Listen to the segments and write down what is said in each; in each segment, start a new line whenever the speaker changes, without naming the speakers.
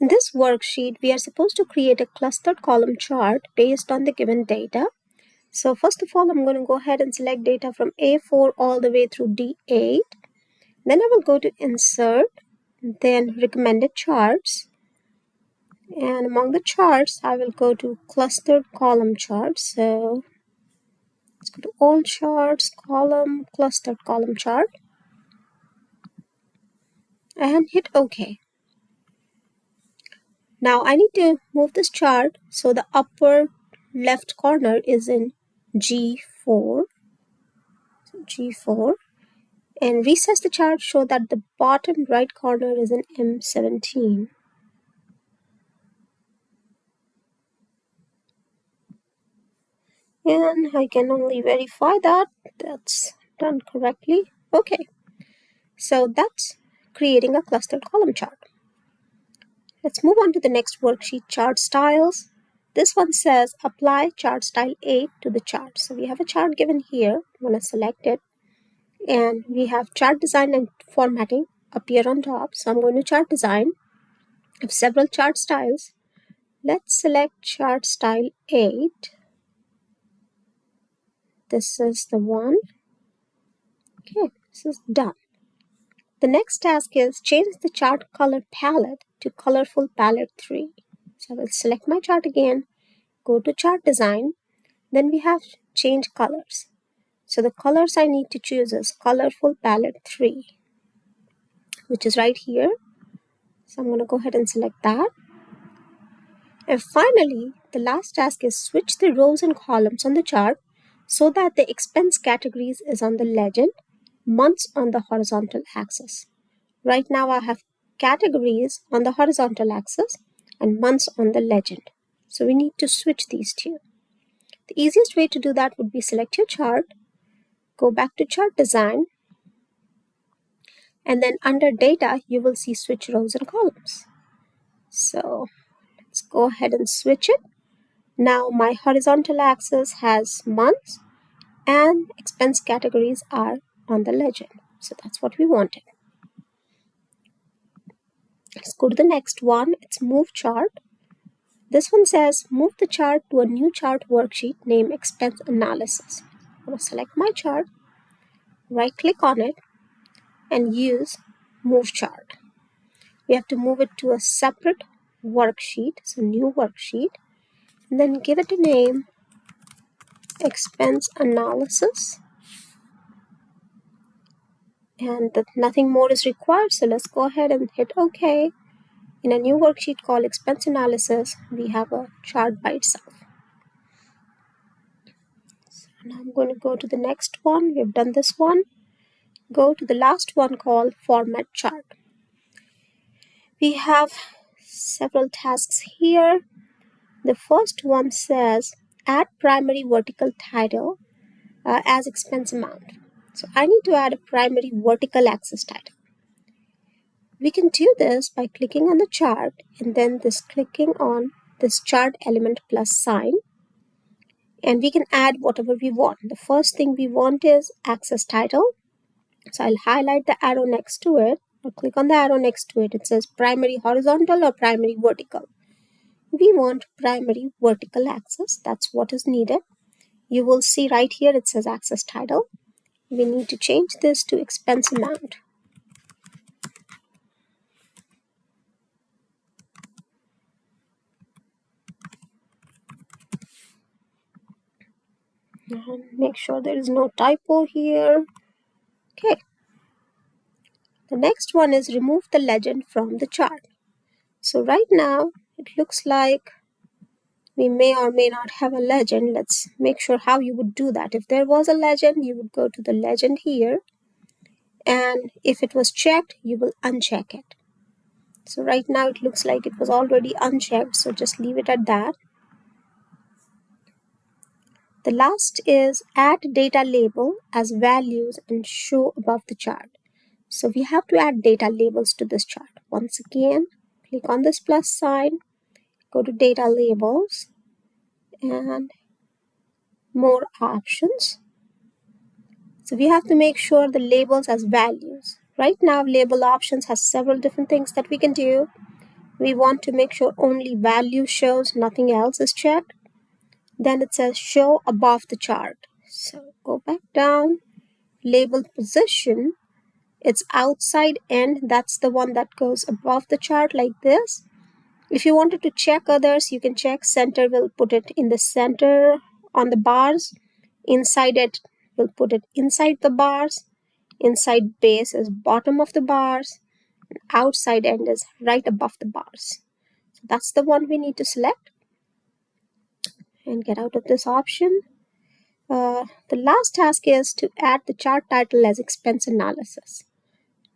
In this worksheet, we are supposed to create a clustered column chart based on the given data. So first of all, I'm going to go ahead and select data from A4 all the way through D8. Then I will go to Insert, then Recommended Charts. And among the charts, I will go to Clustered Column Charts. So let's go to All Charts, Column, Clustered Column Chart. And hit OK. Now I need to move this chart so the upper left corner is in G4, and resize the chart so that the bottom right corner is in M17. And I can only verify that that's done correctly. Okay, so that's creating a clustered column chart. Let's move on to the next worksheet, chart styles. This one says apply chart style 8 to the chart. So we have a chart given here. I'm going to select it. And we have chart design and formatting appear on top. So I'm going to chart design. I have several chart styles. Let's select chart style 8. This is the one. Okay, this is done. The next task is change the chart color palette to colorful palette 3. So I will select my chart again, go to chart design, then we have change colors. So the colors I need to choose is colorful palette 3, which is right here. So I'm going to go ahead and select that. And finally, the last task is switch the rows and columns on the chart so that the expense categories is on the legend, months on the horizontal axis. Right now I have categories on the horizontal axis and months on the legend. So we need to switch these two. The easiest way to do that would be select your chart, go back to chart design, and then under data you will see switch rows and columns. So let's go ahead and switch it. Now my horizontal axis has months and expense categories are on the legend. So that's what we wanted. Let's go to the next one. It's move chart. This one says move the chart to a new chart worksheet named expense analysis. I'm going to select my chart, right click on it and use move chart. We have to move it to a separate worksheet, so new worksheet, and then give it a name, expense analysis. And nothing more is required, so let's go ahead and hit OK. In a new worksheet called expense analysis, we have a chart by itself. So now I'm going to go to the next one. We've done this one. Go to the last one called format chart. We have several tasks here. The first one says add primary vertical title as expense amount. So I need to add a primary vertical axis title. We can do this by clicking on the chart and then clicking on this chart element plus sign, and we can add whatever we want. The first thing we want is axis title. So I'll highlight the arrow next to it or click on the arrow next to it. It says primary horizontal or primary vertical. We want primary vertical axis. That's what is needed. You will see right here it says axis title. We need to change this to expense amount. And make sure there is no typo here. Okay. The next one is remove the legend from the chart. So right now it looks like we may or may not have a legend. Let's make sure how you would do that. If there was a legend, you would go to the legend here. And if it was checked, you will uncheck it. So right now it looks like it was already unchecked. So just leave it at that. The last is add data label as values and show above the chart. So we have to add data labels to this chart. Once again, click on this plus sign, go to data labels and more options. So we have to make sure the labels as values. Right now, label options has several different things that we can do. We want to make sure only value shows, nothing else is checked. Then it says show above the chart. So go back down, label position. It's outside end, that's the one that goes above the chart like this. If you wanted to check others, you can check center, will put it in the center on the bars. Inside it, will put it inside the bars. Inside base is bottom of the bars. Outside end is right above the bars. So that's the one we need to select and get out of this option. The last task is to add the chart title as expense analysis.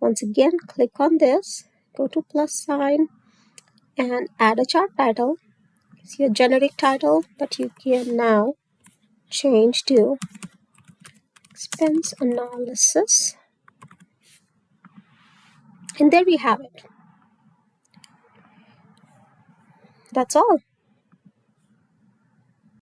Once again, click on this, go to plus sign and add a chart title. See a generic title, but you can now change to expense analysis. And there we have it. That's all.